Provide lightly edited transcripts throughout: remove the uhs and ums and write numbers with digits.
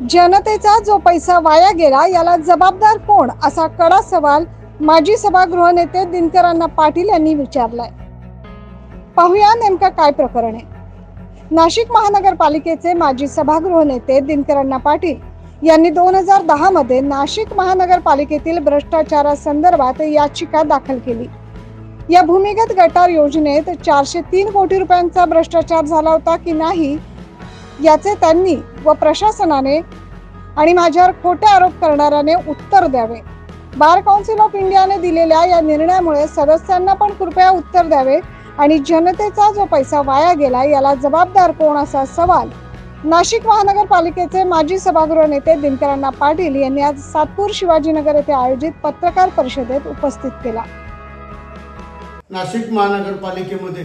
जनतेचा जो पैसा वाया गेला याला जबाबदार कोण असा कडा सवाल माजी सभागृह नेते दिनकर अण्णा पाटील यांनी विचारलाय। पाहूया नेमका काय प्रकरण आहे। नाशिक महानगरपालिकेचे माजी सभागृह नेते दिनकर अण्णा पाटील यांनी 2010 मध्ये नाशिक महानगरपालिकेतील भ्रष्टाचारासंदर्भात याचिका दाखल केली। या भूमिगत गटार योजनेत 403 कोटी रुपयांचा भ्रष्टाचार झाला होता की नाही याचे त्यांनी व प्रशासनाने आणि माझ्यावर खोटे आरोप करणाऱ्याने उत्तर द्यावे। बार काउन्सिल ऑफ इंडियाने दिलेल्या या निर्णयामुळे सदस्यांना पण कृपया उत्तर द्यावे आणि जनतेचा जो पैसा वाया गेला याला जबाबदार कोण असा सवाल नाशिक महानगरपालिकेचे माजी सभागृह नेते दिनकर अण्णा पाटील यांनी आज सातपूर शिवाजीनगर येथे आयोजित पत्रकार परिषदेत उपस्थित केला। नाशिक महानगरपालिकेमध्ये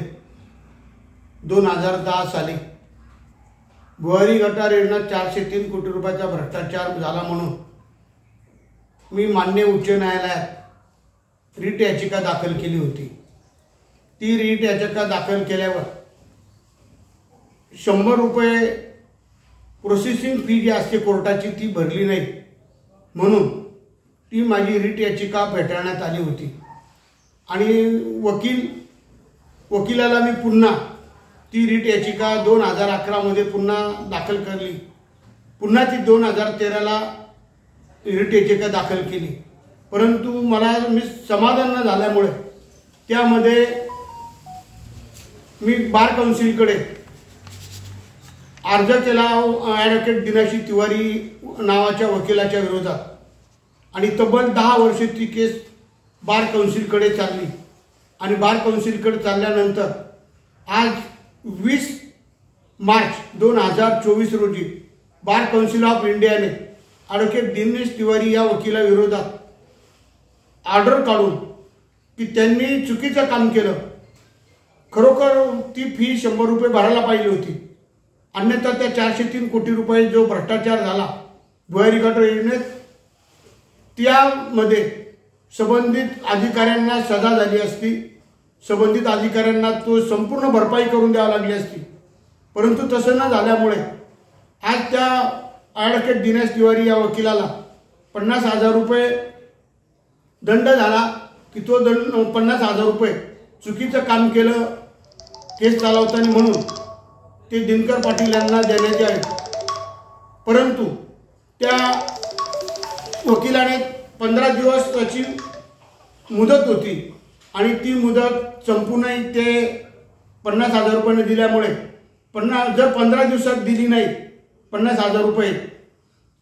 2010 साली भुयारी गटार योजना 403 कोटी रुपयाचा भ्रष्टाचार झाला म्हणून मी मान्य उच्च न्यायालयात रीट याचिका दाखल केली होती। ती रीट याचिका दाखल केल्यावर 100 रुपये प्रोसेसिंग फी जी असते कोर्टाची ती भरली नाही म्हणून ती माझी रीट याचिका फेटाळण्यात आली होती आणि वकिलाला मी पुन्हा ती रीट याचिका 2011 मध्ये पुन्हा दाखल केली। पुन्हा ती 2013 ला रीट याचिका दाखल केली, परंतु मला समाधान न झाल्यामुळे त्यामध्ये मी बार काउन्सिलकडे अर्ज केला ॲडव्होकेट दिनाशी तिवारी नावाच्या वकिलाच्या विरोधात आणि तब्बल 10 वर्षे ती केस बार काउन्सिलकडे चालली आणि बार काउन्सिलकडे चालल्यानंतर आज 20 मार्च 2024 रोजी बार काउन्सिल ऑफ इंडियाने ॲडव्होकेट दिनेश तिवारी या वकिलाविरोधात ऑर्डर काढून की त्यांनी चुकीचं काम केलं, खरोखर ती फी 100 रुपये भरायला पाहिजे होती, अन्यथा त्या 403 कोटी रुपये जो भ्रष्टाचार झाला भुयारी गटार योजनेत त्यामध्ये संबंधित अधिकाऱ्यांना सजा झाली असती, संबंधित अधिकाऱ्यांना तो संपूर्ण भरपाई करून द्यावी लागली असती, परंतु तसं न झाल्यामुळे आज त्या ॲडव्होकेट दिनेश तिवारी या वकिलाला 50,000 रुपये दंड झाला की तो दंड 50,000 रुपये चुकीचं काम केलं केस चालवताना म्हणून ते दिनकर पाटील यांना देण्याचे आहेत। परंतु त्या वकिलाने 15 दिवस त्याची मुदत होती आणि ती मुदत संपूर्ण ते 50,000 रुपये दिल्यामुळे जर 15 दिवसात दिली नाही 50,000 रुपये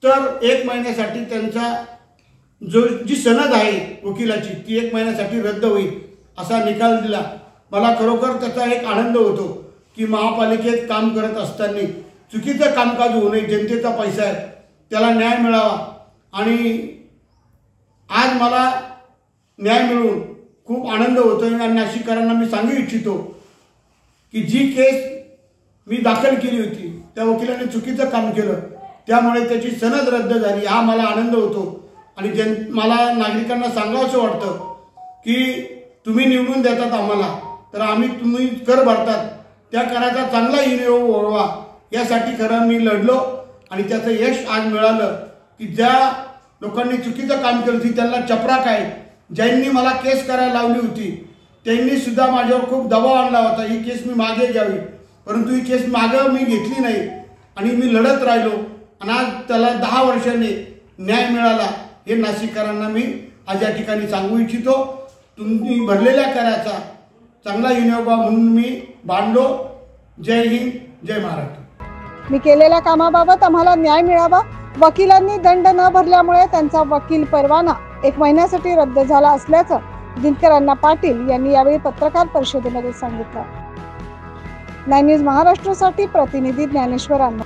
तर 1 महिन्यासाठी त्यांचा जी सनद आहे वकिलाची ती 1 महिन्यासाठी रद्द होईल असा निकाल दिला। मला खरोखर त्याचा एक आनंद होतो की महापालिकेत काम करत असताना चुकीचं कामकाज होऊ नये, जनतेचा पैसा आहे त्याला न्याय मिळावा आणि आज मला न्याय मिळून खूप आनंद होतोय आणि नाशिककरांना मी सांगू इच्छितो की जी केस मी दाखल केली होती त्या वकिलाने चुकीचं काम केलं त्यामुळे त्याची सनद रद्द झाली, हा मला आनंद होतो आणि मला नागरिकांना सांगावंसं वाटतं की तुम्ही निवडून देतात आम्हाला तर आम्ही तुम्ही कर भरतात त्या कराचा चांगला विनियोग व्हावा यासाठी खरं मी लढलो आणि त्याचं यश आज मिळालं की ज्या लोकांनी चुकीचं काम केलं होती त्यांना चपराक आहे, ज्यांनी मला केस करायला लावली होती त्यांनी सुद्धा माझ्यावर खूप दबाव आणला होता ही केस मी मागे घ्यावी, परंतु ही केस मागे मी घेतली नाही आणि मी लढत राहिलो आणि आज त्याला 10 वर्षांनी न्याय मिळाला हे नाशिककरांना मी आज या ठिकाणी सांगू इच्छितो। तुम्ही भरलेल्या कराचा चांगला विनियोग म्हणून मी बांधलो। जय हिंद, जय महाराष्ट्र। मी केलेल्या कामाबाबत आम्हाला न्याय मिळावा, वकिलांनी दंड न भरल्यामुळे त्यांचा वकील परवाना 1 महिन्यासाठी रद्द झाला असल्याचं दिनकर अण्णा पाटील यांनी यावेळी पत्रकार परिषदेमध्ये सांगितलं। 9 न्यूज महाराष्ट्रासाठी प्रतिनिधी ज्ञानेश्वर अण्णा।